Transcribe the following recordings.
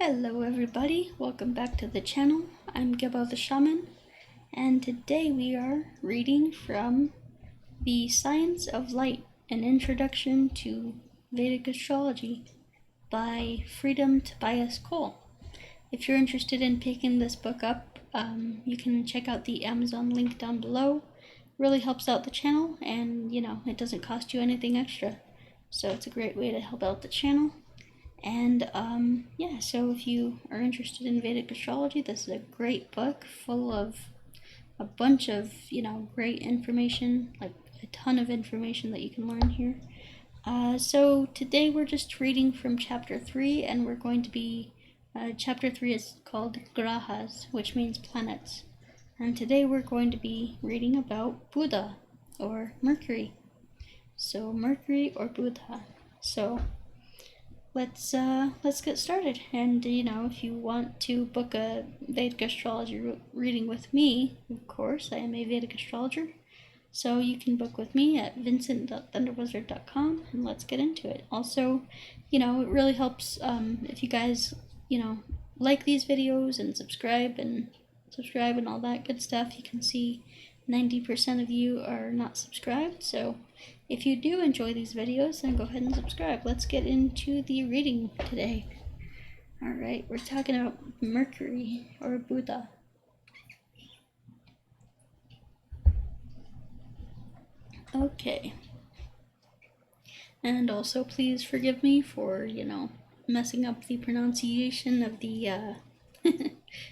Hello everybody, welcome back to the channel. I'm Gebo the Shaman, and today we are reading from The Science of Light, an Introduction to Vedic Astrology by Tobias. If you're interested in picking this book up, you can check out the Amazon link down below. Really helps out the channel, and it doesn't cost you anything extra. So it's a great way to help out the channel. And yeah, so if you are interested in Vedic astrology, this is a great book full of a bunch of, great information, like a ton of information that you can learn here. So today we're just reading from chapter 3, and we're going to be, chapter 3 is called Grahas, which means planets. And today we're going to be reading about Buddha, or Mercury. So Mercury or Buddha. So let's get started. And if you want to book a Vedic astrology reading with me, of course, I am a Vedic astrologer, so you can book with me at vincent.thunderwizard.com, and let's get into it. Also, it really helps if you guys like these videos and subscribe and all that good stuff. You can see 90% of you are not subscribed, so if you do enjoy these videos, then go ahead and subscribe. Let's get into the reading today. Alright, we're talking about Mercury, or Buddha. Okay. And also, please forgive me for, messing up the pronunciation of the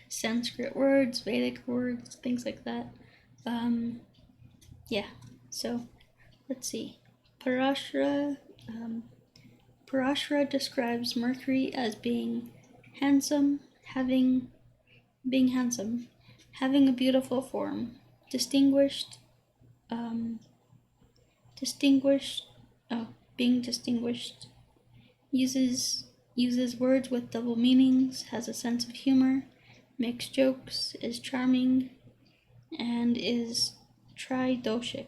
Sanskrit words, Vedic words, things like that. Yeah, so let's see. Parashara describes Mercury as being handsome, having a beautiful form, being distinguished, uses words with double meanings, has a sense of humor, makes jokes, is charming, and is tridoshic,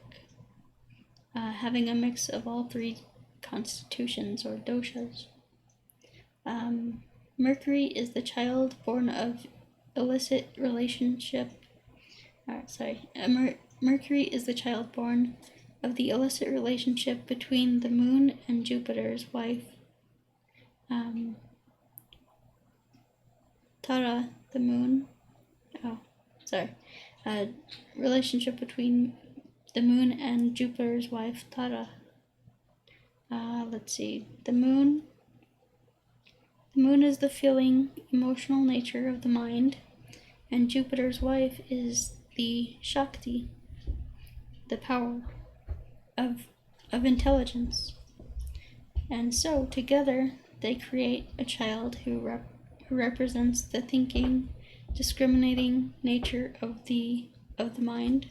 having a mix of all three constitutions or doshas. Mercury is the child born of illicit relationship. Mercury is the child born of the illicit relationship between the moon and Jupiter's wife, Tara, the moon. Relationship between the moon and Jupiter's wife, Tara. Let's see. The moon is the feeling, emotional nature of the mind, and Jupiter's wife is the Shakti, the power of intelligence. And so together they create a child who represents the thinking, discriminating nature of the mind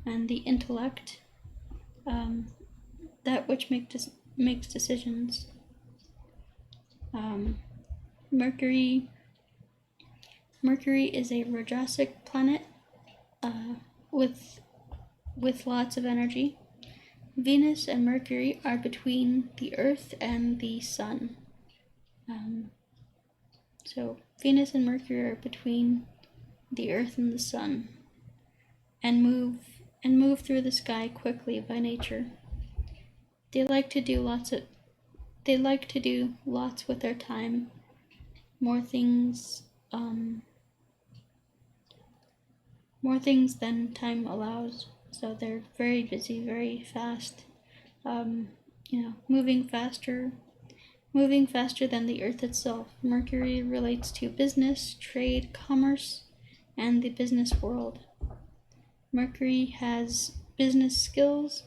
and the intellect, that which makes decisions. Mercury is a Rajasic planet with lots of energy. Venus and Mercury are between the Earth and the Sun. So Venus and Mercury are between the Earth and the Sun, and move through the sky quickly by nature. They like to do lots with their time, more things than time allows. So they're very busy, very fast, moving faster than the Earth itself. Mercury relates to business, trade, commerce, and the business world. Mercury has business skills,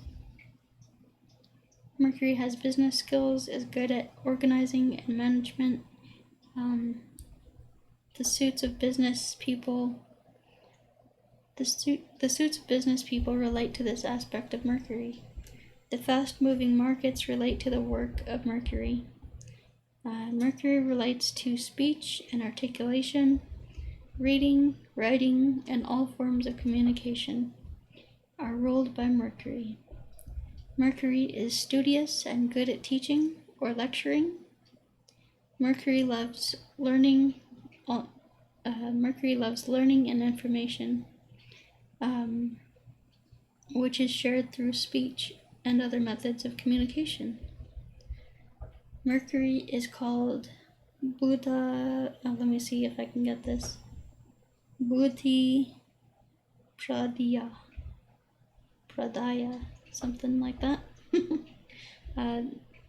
is good at organizing and management. The suits of business people relate to this aspect of Mercury. The fast-moving markets relate to the work of Mercury. Mercury relates to speech and articulation, reading, writing, and all forms of communication are ruled by Mercury. Mercury is studious and good at teaching or lecturing. Mercury loves learning. Mercury loves learning and information, which is shared through speech and other methods of communication. Mercury is called Buddha. Let me see if I can get this. Buddhi Pradaya, something like that.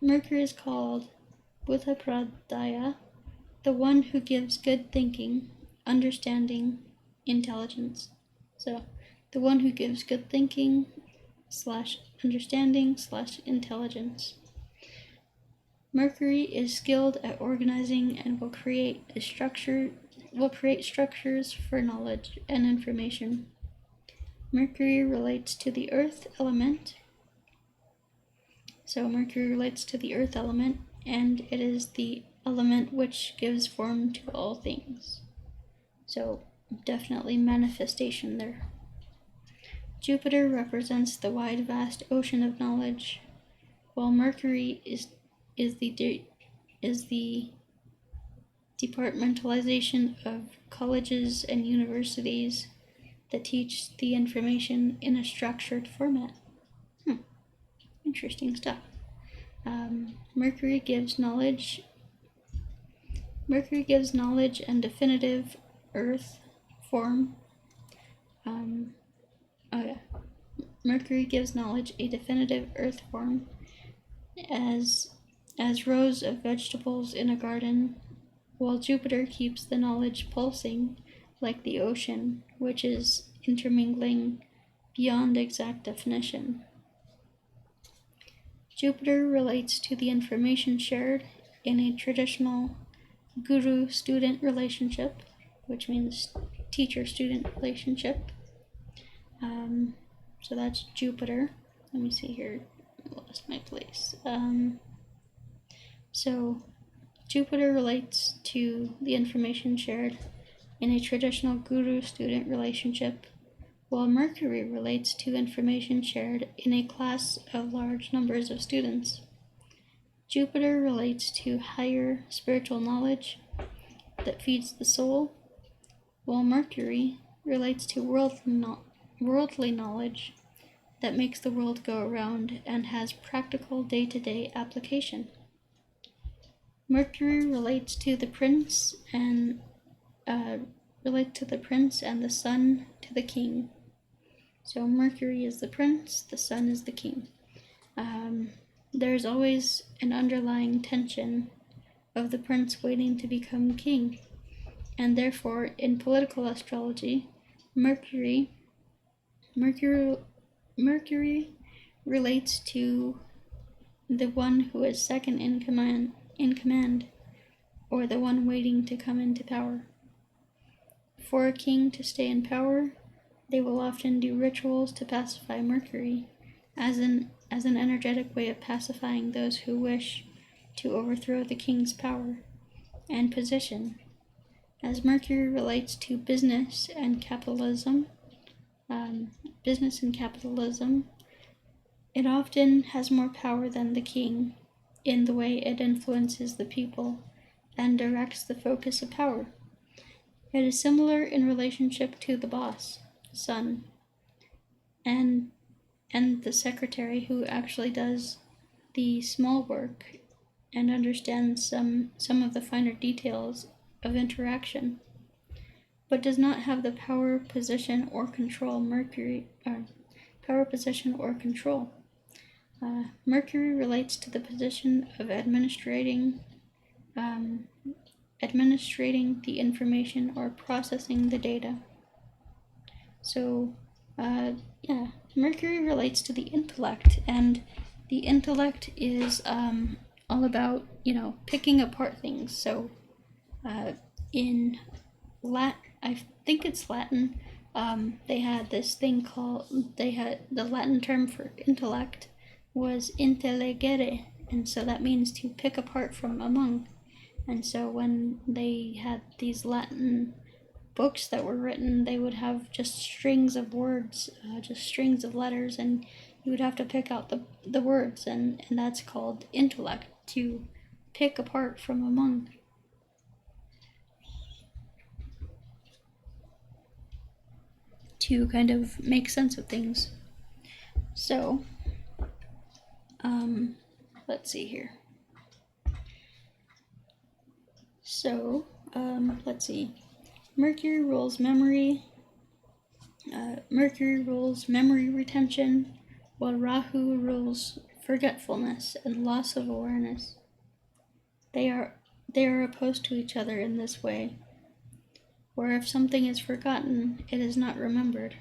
Mercury is called Buddha Pradaya, the one who gives good thinking, understanding, intelligence. So, the one who gives good thinking / understanding / intelligence. Mercury is skilled at organizing and will create structures for knowledge and information. Mercury relates to the earth element. So Mercury relates to the earth element, and it is the element which gives form to all things. So definitely manifestation there. Jupiter represents the wide, vast ocean of knowledge, while Mercury is the departmentalization of colleges and universities that teach the information in a structured format. Interesting stuff. Mercury gives knowledge and definitive earth form. Mercury gives knowledge a definitive earth form as rows of vegetables in a garden, while Jupiter keeps the knowledge pulsing like the ocean, which is intermingling beyond exact definition. Jupiter relates to the information shared in a traditional guru-student relationship, which means teacher-student relationship. So that's Jupiter. Let me see here. I lost my place. So Jupiter relates to the information shared in a traditional guru-student relationship, while Mercury relates to information shared in a class of large numbers of students. Jupiter relates to higher spiritual knowledge that feeds the soul, while Mercury relates to worldly knowledge that makes the world go around and has practical day-to-day application. Mercury relates to the prince and the sun to the king. So Mercury is the prince, the sun is the king. There's always an underlying tension of the prince waiting to become king, and therefore in political astrology, Mercury relates to the one who is second in command, or the one waiting to come into power. For a king to stay in power, they will often do rituals to pacify Mercury, as an energetic way of pacifying those who wish to overthrow the king's power and position. As Mercury relates to business and capitalism, it often has more power than the king in the way it influences the people and directs the focus of power. It is similar in relationship to the boss, sun, and the secretary who actually does the small work and understands some of the finer details of interaction, but does not have the power, position, or control. Mercury relates to the position of administrating the information or processing the data. So, Mercury relates to the intellect, and the intellect is all about, picking apart things. So, in I think it's Latin, they had this thing the Latin term for intellect was intellegere, and so that means to pick apart from among. And so when they had these Latin books that were written, they would have just strings of words, just strings of letters, and you would have to pick out the words, and that's called intellect, to pick apart from among. to kind of make sense of things. So, let's see here. So, let's see. Mercury rules memory. Mercury rules memory retention, while Rahu rules forgetfulness and loss of awareness. They are opposed to each other in this way, where if something is forgotten, it is not remembered,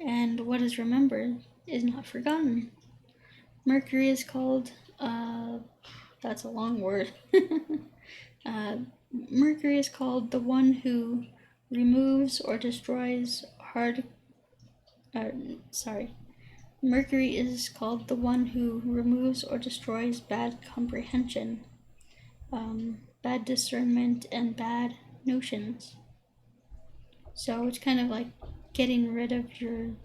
and what is remembered is not forgotten. Mercury is called, that's a long word. Mercury is called the one who removes or destroys Mercury is called the one who removes or destroys bad comprehension, bad discernment, and bad notions. So it's kind of like getting rid of your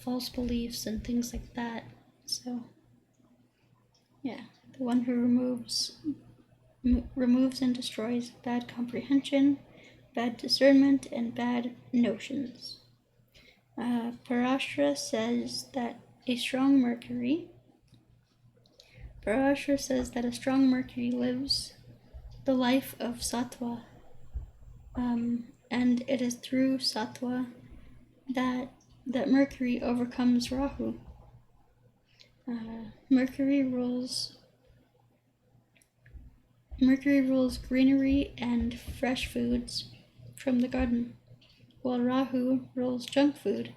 false beliefs and things like that. So, yeah, the one who removes and destroys bad comprehension, bad discernment, and bad notions. Parashara says that a strong Mercury lives the life of Sattva, and it is through Sattva that Mercury overcomes Rahu. Mercury rules greenery and fresh foods from the garden, while Rahu rules junk food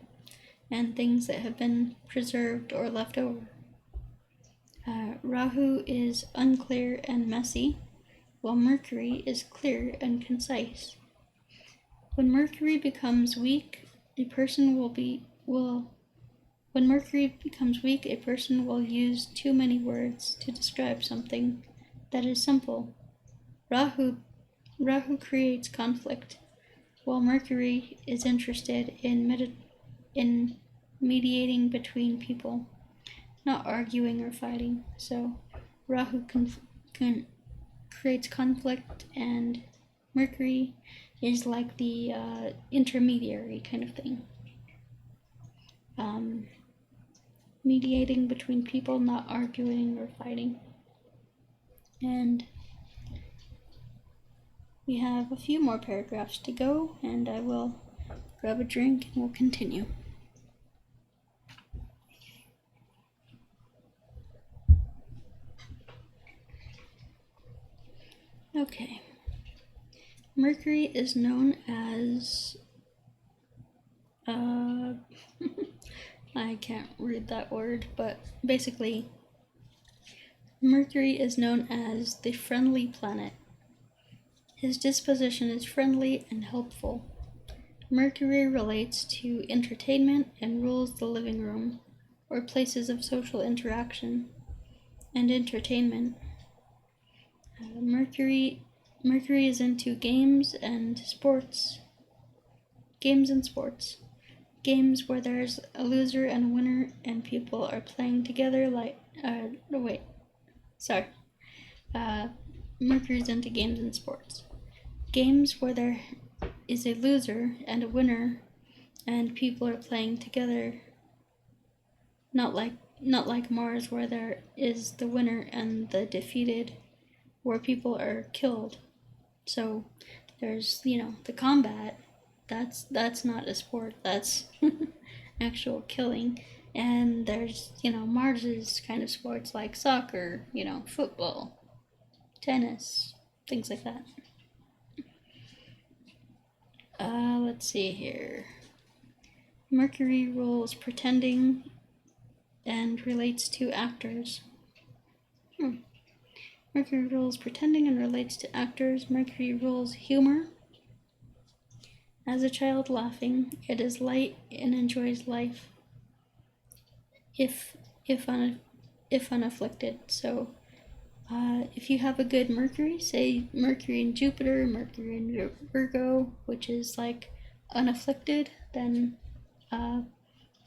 and things that have been preserved or left over. Rahu is unclear and messy, while Mercury is clear and concise. When Mercury becomes weak, a person will use too many words to describe something that is simple. Rahu creates conflict, while Mercury is interested in mediating between people, not arguing or fighting. So Rahu creates conflict, and Mercury is like the intermediary kind of thing. Mediating between people, not arguing or fighting. And we have a few more paragraphs to go, and I will grab a drink and we'll continue. Okay. Mercury is known as I can't read that word, but basically Mercury is known as the friendly planet. His disposition is friendly and helpful. Mercury relates to entertainment and rules the living room, or places of social interaction and entertainment. Mercury is into games and sports. Games where there's a loser and a winner and people are playing together Mercury's into games and sports. Games where there is a loser and a winner and people are playing together. Not like Mars, where there is the winner and the defeated, where people are killed. So there's, the combat. That's not a sport, that's actual killing. And there's, Mars's kind of sports like soccer, football, tennis, things like that. Let's see here. Mercury rules pretending and relates to actors. Mercury rules pretending and relates to actors. Mercury rules humor. As a child laughing, it is light and enjoys life, if unafflicted. So, if you have a good Mercury, say Mercury in Jupiter, Mercury in Virgo, which is like unafflicted, then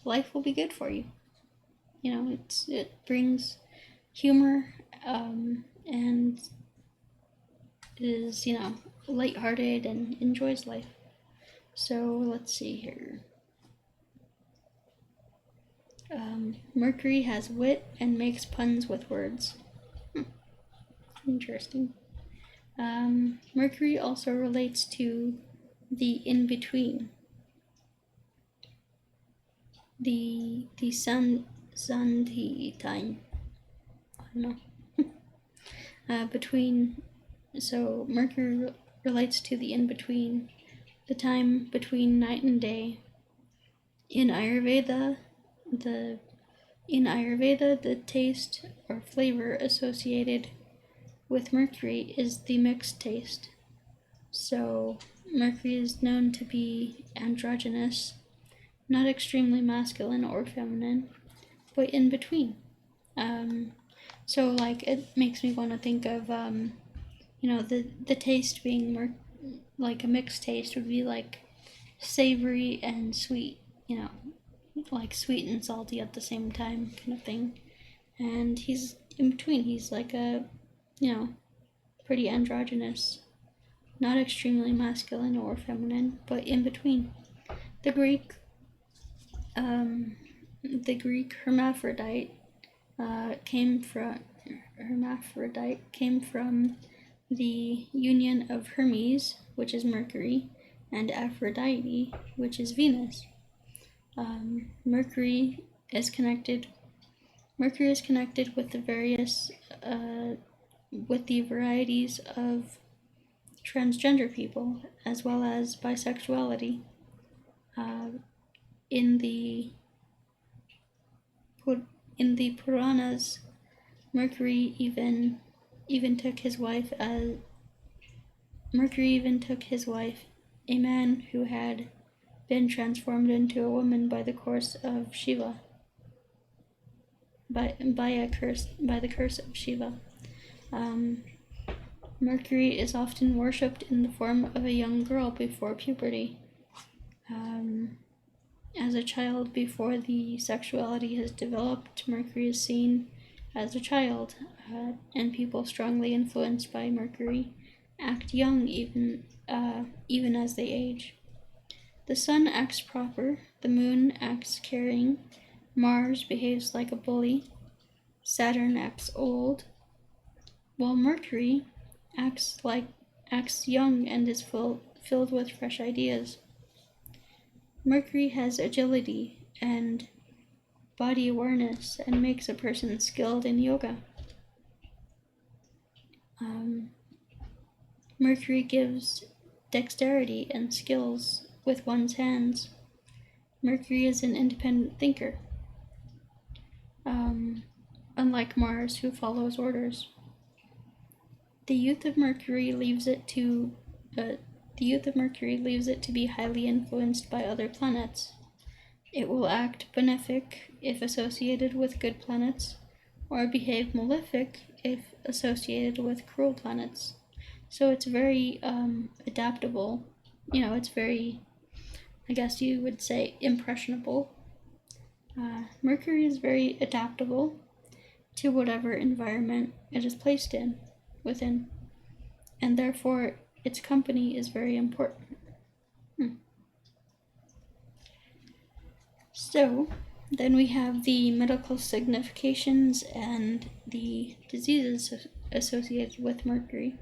life will be good for you. It brings humor, and is lighthearted and enjoys life. So let's see here. Mercury has wit and makes puns with words. Interesting. Mercury also relates to the in-between. The sun time. I don't know. So Mercury relates to the in-between, the time between night and day. In Ayurveda, the taste or flavor associated with Mercury is the mixed taste. So Mercury is known to be androgynous, not extremely masculine or feminine, but in between. So like it makes me want to think of the taste being like a mixed taste would be like savory and sweet, like sweet and salty at the same time kind of thing. And he's in between. He's like a pretty androgynous, not extremely masculine or feminine, but in between. The Greek hermaphrodite came from the union of Hermes, which is Mercury, and Aphrodite, which is Venus. Mercury is connected with the varieties of transgender people, as well as bisexuality. In the Puranas, Mercury even took his wife, a man who had been transformed into a woman by the curse of Shiva. By the curse of Shiva. Mercury is often worshipped in the form of a young girl before puberty. As a child, before the sexuality has developed, Mercury is seen as a child, and people strongly influenced by Mercury act young even as they age. The sun acts proper, the moon acts caring, Mars behaves like a bully, Saturn acts old, while Mercury acts young and is filled with fresh ideas. Mercury has agility and body awareness and makes a person skilled in yoga. Mercury gives dexterity and skills with one's hands. Mercury is an independent thinker, unlike Mars, who follows orders. The youth of Mercury leaves it to be highly influenced by other planets. It will act benefic if associated with good planets, or behave malefic if associated with cruel planets. So it's very adaptable. It's very, I guess you would say, impressionable. Mercury is very adaptable to whatever environment it is placed within, and therefore its company is very important. So then we have the medical significations and the diseases associated with Mercury.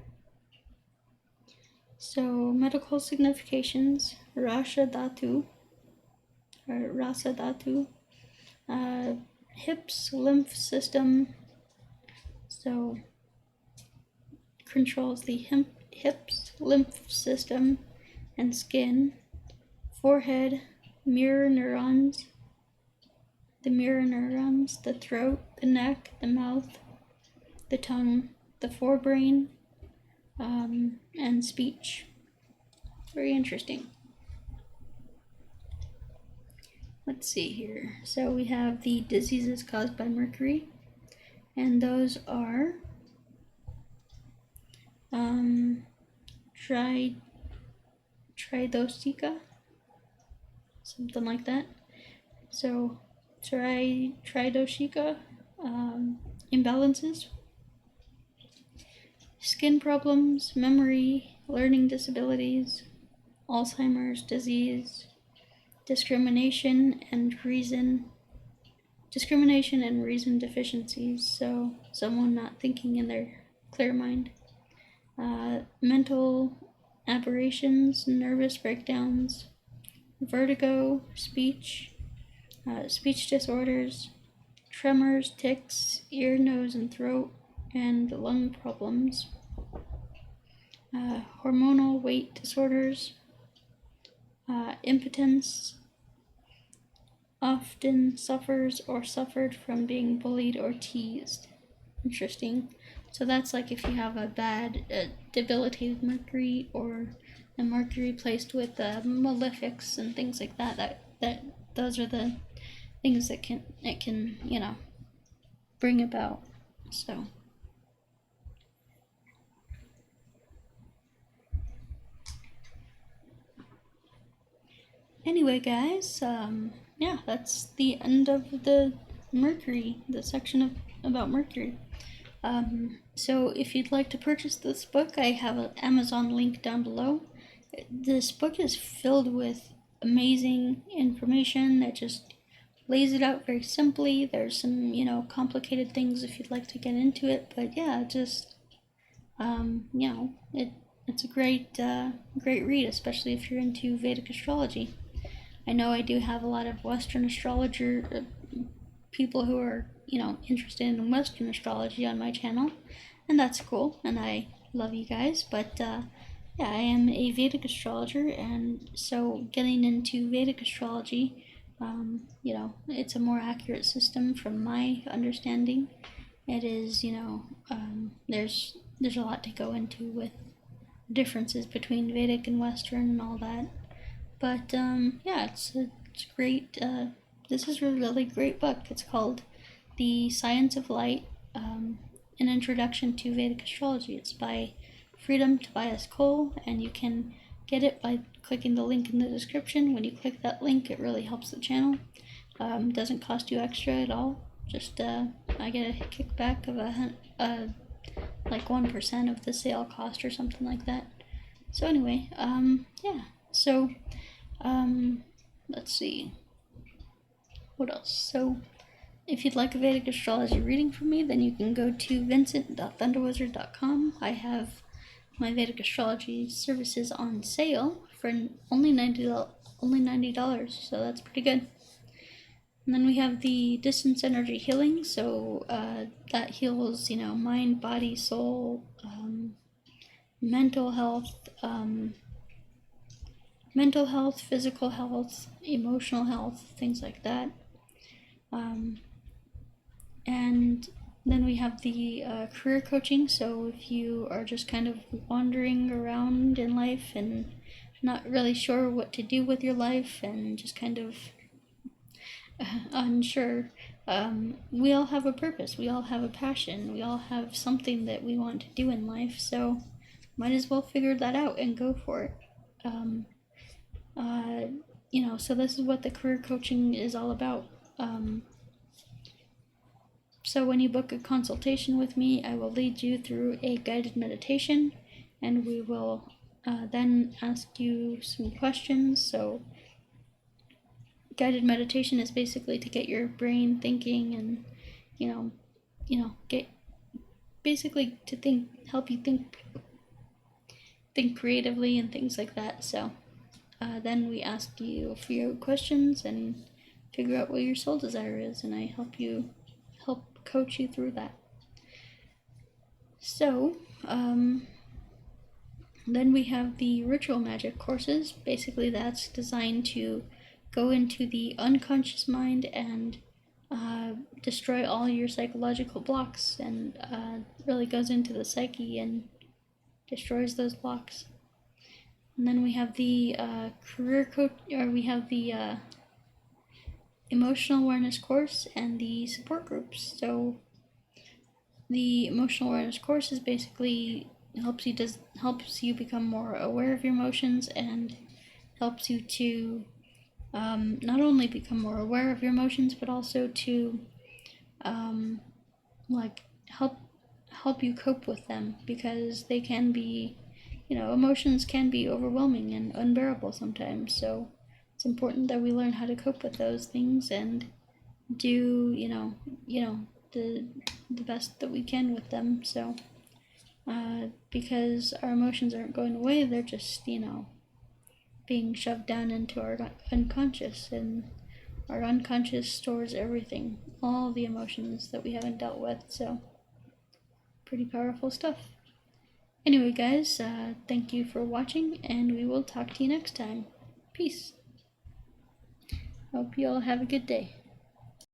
So medical significations: Rasa Dhatu, hips, lymph system. So controls the hips, lymph system, and skin. Forehead, mirror neurons, the throat, the neck, the mouth, the tongue, the forebrain, and speech. Very interesting. Let's see here. So we have the diseases caused by Mercury, and those are tridosika, something like that. So tridosika, imbalances, skin problems, memory, learning disabilities, Alzheimer's disease, discrimination and reason deficiencies, so someone not thinking in their clear mind, mental aberrations, nervous breakdowns, vertigo, speech disorders, tremors, tics, ear, nose, and throat, and lung problems, hormonal weight disorders, impotence, often suffers or suffered from being bullied or teased. Interesting. So that's like if you have a bad, debilitated Mercury, or a Mercury placed with malefics and things like that. That those are the things that it can bring about. So anyway, guys, yeah, that's the end of the section about Mercury. So if you'd like to purchase this book, I have an Amazon link down below. This book is filled with amazing information that just lays it out very simply. There's some, complicated things if you'd like to get into it, but yeah, just, it's a great read, especially if you're into Vedic astrology. I know I do have a lot of Western astrologer people who are, interested in Western astrology on my channel, and that's cool, and I love you guys, but yeah, I am a Vedic astrologer, and so getting into Vedic astrology, it's a more accurate system from my understanding. It is, there's a lot to go into with differences between Vedic and Western and all that. But yeah, it's great. This is a really great book. It's called The Science of Light, An Introduction to Vedic Astrology. It's by Tobias, and you can get it by clicking the link in the description. When you click that link, it really helps the channel. Doesn't cost you extra at all. Just I get a kickback of like 1% of the sale cost or something like that. So anyway, yeah. So let's see. What else? So if you'd like a Vedic astrology reading from me, then you can go to vincent.thunderwizard.com. I have my Vedic astrology services on sale for only $90, so that's pretty good. And then we have the distance energy healing, so that heals, mind, body, soul, mental health, physical health, emotional health, things like that. And then we have the career coaching, so if you are just kind of wandering around in life and not really sure what to do with your life and just kind of unsure, we all have a purpose, we all have a passion, we all have something that we want to do in life, so might as well figure that out and go for it. So this is what the career coaching is all about. So when you book a consultation with me, I will lead you through a guided meditation, and we will then ask you some questions. So guided meditation is basically to get your brain thinking and, get basically to help you think creatively and things like that. So then we ask you a few questions and figure out what your soul desire is, and I help coach you through that. So then we have the ritual magic courses. Basically that's designed to go into the unconscious mind and destroy all your psychological blocks, and really goes into the psyche and destroys those blocks. And then we have the we have the emotional awareness course and the support groups. So the emotional awareness course is basically helps you become more aware of your emotions, and helps you to not only become more aware of your emotions, but also to help you cope with them, because they can be emotions can be overwhelming and unbearable sometimes, so it's important that we learn how to cope with those things and do, the best that we can with them. So, because our emotions aren't going away, they're just, being shoved down into our unconscious, and our unconscious stores everything, all the emotions that we haven't dealt with, so pretty powerful stuff. Anyway, guys, thank you for watching, and we will talk to you next time. Peace. Hope you all have a good day.